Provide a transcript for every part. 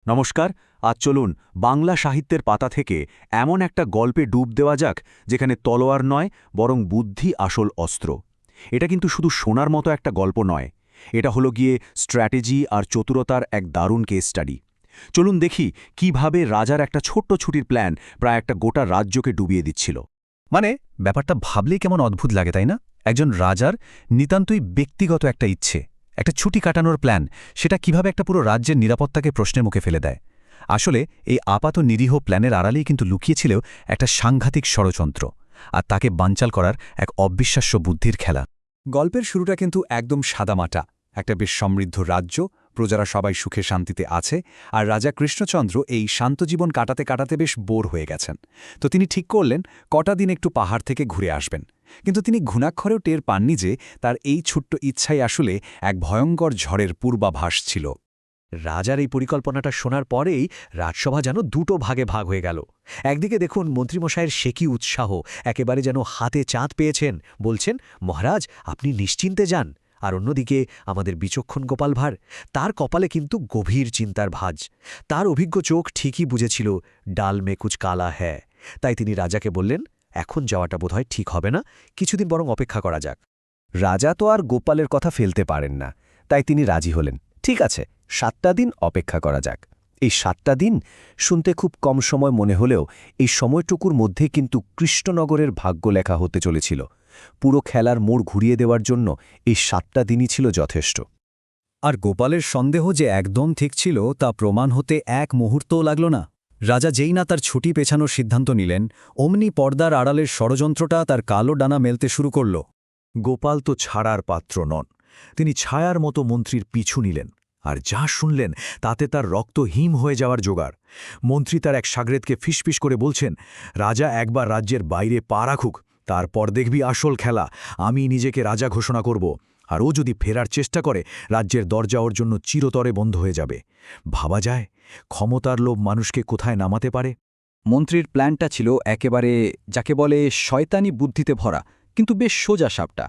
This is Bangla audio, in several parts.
নমস্কার। আজ চলুন বাংলা সাহিত্যের পাতা থেকে এমন একটা গল্পে ডুব দেওয়া যাক যেখানে তলোয়ার নয় বরং বুদ্ধি আসল অস্ত্র। এটা কিন্তু শুধু শোনার মতো একটা গল্প নয়, এটা হলো গিয়ে স্ট্র্যাটেজি আর চতুরতার এক দারুণ কেস স্টাডি। চলুন দেখি কিভাবে রাজার একটা ছোট্ট ছুটির প্ল্যান প্রায় একটা গোটা রাজ্যকে ডুবিয়ে দিচ্ছিল। মানে ব্যাপারটা ভাবলেই কেমন অদ্ভুত লাগে, তাই না? একজন রাজার নিতান্তই ব্যক্তিগত একটা ইচ্ছে, একটা ছুটি কাটানোর প্ল্যান, সেটা কিভাবে একটা পুরো রাজ্যের নিরাপত্তাকে প্রশ্নের মুখে ফেলে দেয়। আসলে এই আপাত নিরীহ প্ল্যানের আড়ালেই কিন্তু লুকিয়েছিল একটা সাংঘাতিক ষড়যন্ত্র, আর তাকে বানচাল করার এক অবিশ্বাস্য বুদ্ধির খেলা। গল্পের শুরুটা কিন্তু একদম সাদামাটা। একটা বেশ সমৃদ্ধ রাজ্য, প্রজারা সবাই সুখে শান্তিতে আছে, আর রাজা কৃষ্ণচন্দ্র এই শান্ত জীবন কাটাতে কাটাতে বেশ বোর হয়ে গেছেন। তো তিনি ঠিক করলেন কটা দিন একটু পাহাড় থেকে ঘুরে আসবেন। কিন্তু তিনি ঘুণাক্ষরেও টের পাননি যে তার এই ছোট্ট ইচ্ছাই আসলে এক ভয়ঙ্কর ঝড়ের পূর্বাভাস ছিল। রাজার এই পরিকল্পনাটা শোনার পরেই রাজসভা যেন দুটো ভাগে ভাগ হয়ে গেল। একদিকে দেখুন মন্ত্রীমশাইয়ের সে কি উৎসাহ, একেবারে যেন হাতে চাঁদ পেয়েছেন, বলছেন মহারাজ আপনি নিশ্চিন্তে যান। আর অন্যদিকে আমাদের বিচক্ষণ গোপাল ভাঁড়, তার কপালে কিন্তু গভীর চিন্তার ভাঁজ। তার অভিজ্ঞ চোখ ঠিকই বুঝেছিল ডাল মে কুছ কালা হ্যায়। তাই তিনি রাজাকে বললেন, এখন যাওয়াটা বোধহয় ঠিক হবে না, কিছুদিন বরং অপেক্ষা করা যাক। রাজা তো আর গোপালের কথা ফেলতে পারেন না, তাই তিনি রাজি হলেন। ঠিক আছে, 7টা দিন অপেক্ষা করা যাক। এই 7টা দিন শুনতে খুব কম সময় মনে হলেও এই সময়টুকুর মধ্যে কিন্তু কৃষ্ণনগরের ভাগ্য লেখা হতে চলেছিল। পুরো খেলার মোড় ঘুরিয়ে দেওয়ার জন্য এই 7টা দিনই ছিল যথেষ্ট। আর গোপালের সন্দেহ যে একদম ঠিক ছিল তা প্রমাণ হতে এক মুহূর্তও লাগল না। রাজা যেই না তার ছুটি পেছানোর সিদ্ধান্ত নিলেন, অমনি পর্দার আড়ালের ষড়যন্ত্রটা তার কালো ডানা মেলতে শুরু করল। গোপাল তো ছাড়ার পাত্র নন। তিনি ছায়ার মতো মন্ত্রীর পিছু নিলেন, আর যা শুনলেন তাতে তার রক্ত হিম হয়ে যাওয়ার জোগাড়। মন্ত্রী তার এক সাগরেদকে ফিসফিস করে বলছেন, রাজা একবার রাজ্যের বাইরে পা রাখুক, তারপর দেখবি আসল খেলা। আমি নিজেকে রাজা ঘোষণা করব, আর ও যদি ফেরার চেষ্টা করে রাজ্যের দরজা ওর জন্য চিরতরে বন্ধ হয়ে যাবে। ভাবা যায় ক্ষমতার লোভ মানুষকে কোথায় নামাতে পারে। মন্ত্রীর প্ল্যানটা ছিল একেবারে যাকে বলে শয়তানি বুদ্ধিতে ভরা, কিন্তু বেশ সোজা সাপটা।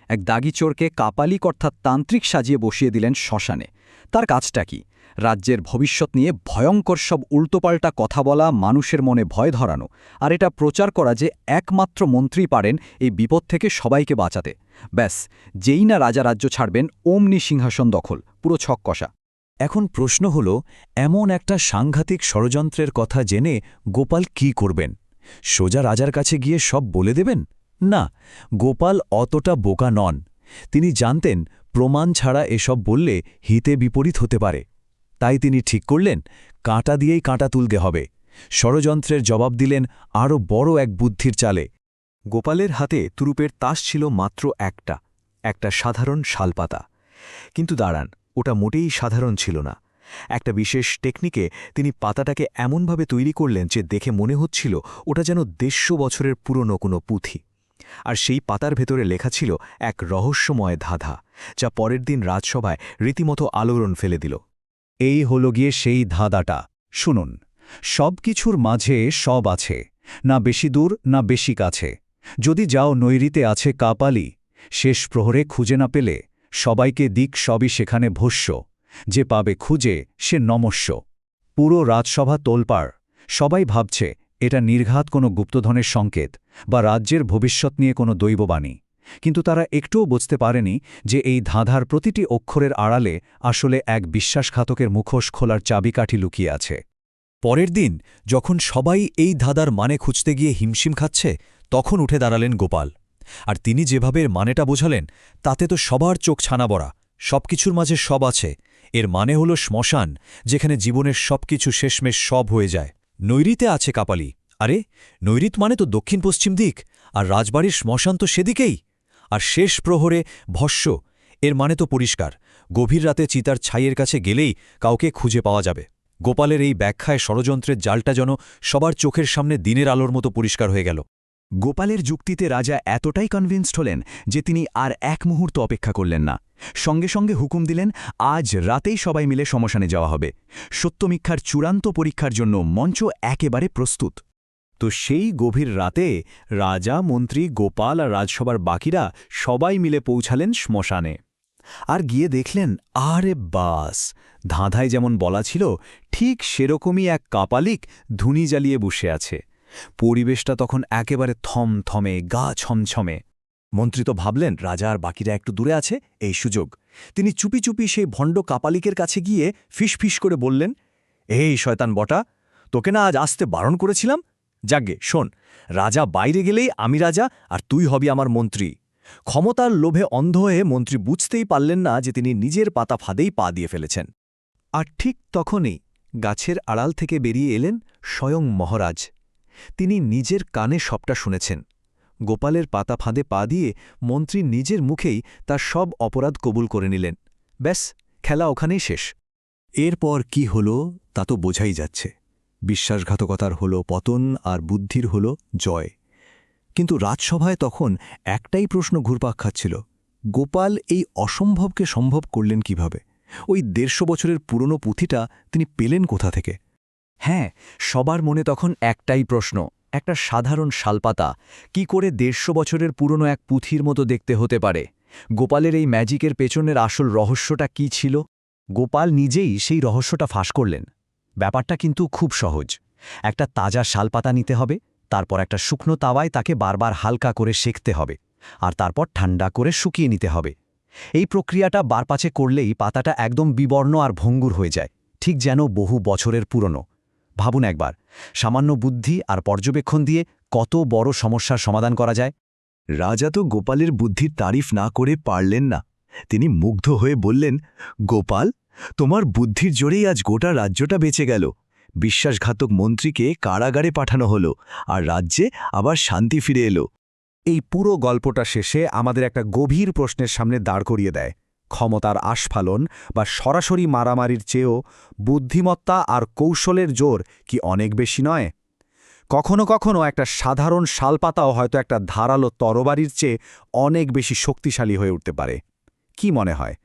এক দাগি চোরকে কাপালিক অর্থাৎ তান্ত্রিক সাজিয়ে বসিয়ে দিলেন শ্মশানে। তার কাজটা কি? রাজ্যের ভবিষ্যৎ নিয়ে ভয়ঙ্কর সব উল্টোপাল্টা কথা বলা, মানুষের মনে ভয় ধরানো, আর এটা প্রচার করা যে একমাত্র মন্ত্রী পারেন এই বিপদ থেকে সবাইকে বাঁচাতে। ব্যাস, যেই না রাজা রাজ্য ছাড়বেন অমনি সিংহাসন দখল, পুরো ছক্কষা। এখন প্রশ্ন হল, এমন একটা সাংঘাতিক ষড়যন্ত্রের কথা জেনে গোপাল কি করবেন? সোজা রাজার কাছে গিয়ে সব বলে দেবেন? না, গোপাল অতটা বোকা নন। তিনি জানতেন প্রমাণ ছাড়া এসব বললে হিতে বিপরীত হতে পারে। তাই তিনি ঠিক করলেন কাঁটা দিয়েই কাঁটা তুলতে হবে। ষড়যন্ত্রের জবাব দিলেন আরও বড় এক বুদ্ধির চালে। গোপালের হাতে তুরুপের তাস ছিল মাত্র একটা সাধারণ শালপাতা। কিন্তু দাঁড়ান, ওটা মোটেই সাধারণ ছিল না। একটা বিশেষ টেকনিকে তিনি পাতাটাকে এমনভাবে তৈরি করলেন যে দেখে মনে হচ্ছিল ওটা যেন 150 বছরের পুরনো কোনো পুঁথি। আর সেই পাতার ভেতরে লেখা ছিল এক রহস্যময় ধাঁধা, যা পরের দিন রাজসভায় রীতিমতো আলোড়ন ফেলে দিল। এই হল গিয়ে সেই ধাঁধাটা। শুনুন, সব কিছুর মাঝে সব আছে, না বেশি দূর না বেশি কাছে। যদি যাও নৈরিতে আছে কাপালি, শেষ প্রহরে খুঁজে না পেলে সবাইকে দিক সবই সেখানে ভস্য। যে পাবে খুঁজে সে নমস্য। পুরো রাজসভা তোলপাড়, সবাই ভাবছে এটা নির্ঘাত কোনো গুপ্তধনের সংকেত বা রাজ্যের ভবিষ্যৎ নিয়ে কোনো দৈববাণী। কিন্তু তারা একটুও বুঝতে পারেনি যে এই ধাঁধার প্রতিটি অক্ষরের আড়ালে আসলে এক বিশ্বাসঘাতকের মুখোশ খোলার চাবিকাঠি লুকিয়ে আছে। পরের দিন যখন সবাই এই ধাঁধার মানে খুঁজতে গিয়ে হিমশিম খাচ্ছে, তখন উঠে দাঁড়ালেন গোপাল। আর তিনি যেভাবে এর মানেটা বোঝালেন, তাতে তো সবার চোখ ছানাবড়া। সবকিছুর মাঝে সব আছে, এর মানে হল শ্মশান, যেখানে জীবনের সবকিছু শেষমেশ সব হয়ে যায়। নৈরিতে আছে কাপালি, আরে নৈরিত মানে তো দক্ষিণ পশ্চিম দিক, আর রাজবাড়ির শ্মশান তো সেদিকেই। আর শেষ প্রহরে ভস্য, এর মানে তো পরিষ্কার, গভীর রাতে চিতার ছাইয়ের কাছে গেলেই কাউকে খুঁজে পাওয়া যাবে। গোপালের এই ব্যাখ্যায় ষড়যন্ত্রের জালটা যেন সবার চোখের সামনে দিনের আলোর মতো পরিষ্কার হয়ে গেল। গোপালের যুক্তিতে রাজা এতটাই কনভিন্সড হলেন যে তিনি আর এক মুহূর্ত অপেক্ষা করলেন না। সঙ্গে সঙ্গে হুকুম দিলেন আজ রাতেই সবাই মিলে শ্মশানে যাওয়া হবে। সত্যমিথ্যার চূড়ান্ত পরীক্ষার জন্য মঞ্চ একেবারে প্রস্তুত। তো সেই গভীর রাতে রাজা, মন্ত্রী, গোপাল আর রাজসভার বাকিরা সবাই মিলে পৌঁছালেন শ্মশানে। আর গিয়ে দেখলেন, আরে বাস, ধাঁধায় যেমন বলা ছিল ঠিক সেরকমই এক কাপালিক ধুনি জ্বালিয়ে বসে আছে। পরিবেশটা তখন একেবারে থমথমে, গা ছমছমে। মন্ত্রী তো ভাবলেন রাজা আর বাকিরা একটু দূরে আছে, এই সুযোগ। তিনি চুপি চুপি সেই ভণ্ড কাপালিকের কাছে গিয়ে ফিস করে বললেন, এই শয়তান বটা, তোকে না আজ আসতে বারণ করেছিলাম? যাগ্গে শোন, রাজা বাইরে গেলেই আমি রাজা আর তুই হবি আমার মন্ত্রী। ক্ষমতার লোভে অন্ধ হয়ে মন্ত্রী বুঝতেই পারলেন না যে তিনি নিজের পাতা ফাঁদেই পা দিয়ে ফেলেছেন। আর ঠিক তখনই গাছের আড়াল থেকে বেরিয়ে এলেন স্বয়ং মহারাজ। তিনি নিজের কানে সবটা শুনেছেন। গোপালের পাতা ফাঁদে পা দিয়ে মন্ত্রী নিজের মুখেই তার সব অপরাধ কবুল করে নিলেন। ব্যাস, খেলা ওখানেই শেষ। এরপর কি হল তা তো বোঝাই যাচ্ছে। বিশ্বাসঘাতকতার হল পতন আর বুদ্ধির হল জয়। কিন্তু রাজসভায় তখন একটাই প্রশ্ন ঘুরপাক খাচ্ছিল, গোপাল এই অসম্ভবকে সম্ভব করলেন কিভাবে? ওই ১৫০ বছরের পুরনো পুঁথিটা তিনি পেলেন কোথা থেকে? হ্যাঁ, সবার মনে তখন একটাই প্রশ্ন, একটা সাধারণ শালপাতা কি করে ১৫০ বছরের পুরনো এক পুঁথির মতো দেখতে হতে পারে? গোপালের এই ম্যাজিকের পেছনের আসল রহস্যটা কি ছিল? গোপাল নিজেই সেই রহস্যটা ফাঁস করলেন। ব্যাপারটা কিন্তু খুব সহজ। একটা তাজা শালপাতা নিতে হবে, তারপর একটা শুকনো তাওয়ায় তাকে বারবার হালকা করে সেঁকতে হবে, আর তারপর ঠান্ডা করে শুকিয়ে নিতে হবে। এই প্রক্রিয়াটা বারপাচে করলেই পাতাটা একদম বিবর্ণ আর ভঙ্গুর হয়ে যায়, ঠিক যেন বহু বছরের পুরনো। ভাবুন একবার, সামান্য বুদ্ধি আর পর্যবেক্ষণ দিয়ে কত বড় সমস্যার সমাধান করা যায়। রাজা তো গোপালের বুদ্ধির তারিফ না করে পারলেন না। তিনি মুগ্ধ হয়ে বললেন, গোপাল, তোমার বুদ্ধির জোরেই আজ গোটা রাজ্যটা বেঁচে গেল। বিশ্বাসঘাতক মন্ত্রীকে কারাগারে পাঠানো হলো, আর রাজ্যে আবার শান্তি ফিরে এলো। এই পুরো গল্পটা শেষে আমাদের একটা গভীর প্রশ্নের সামনে দাঁড় করিয়ে দেয়। ক্ষমতার আস্ফালন বা সরাসরি মারামারির চেয়েও বুদ্ধিমত্তা আর কৌশলের জোর কি অনেক বেশি নয়? কখনো কখনো একটা সাধারণ শালপাতাও হয়তো একটা ধারালো তরবারির চেয়ে অনেক বেশি শক্তিশালী হয়ে উঠতে পারে। কি মনে হয়,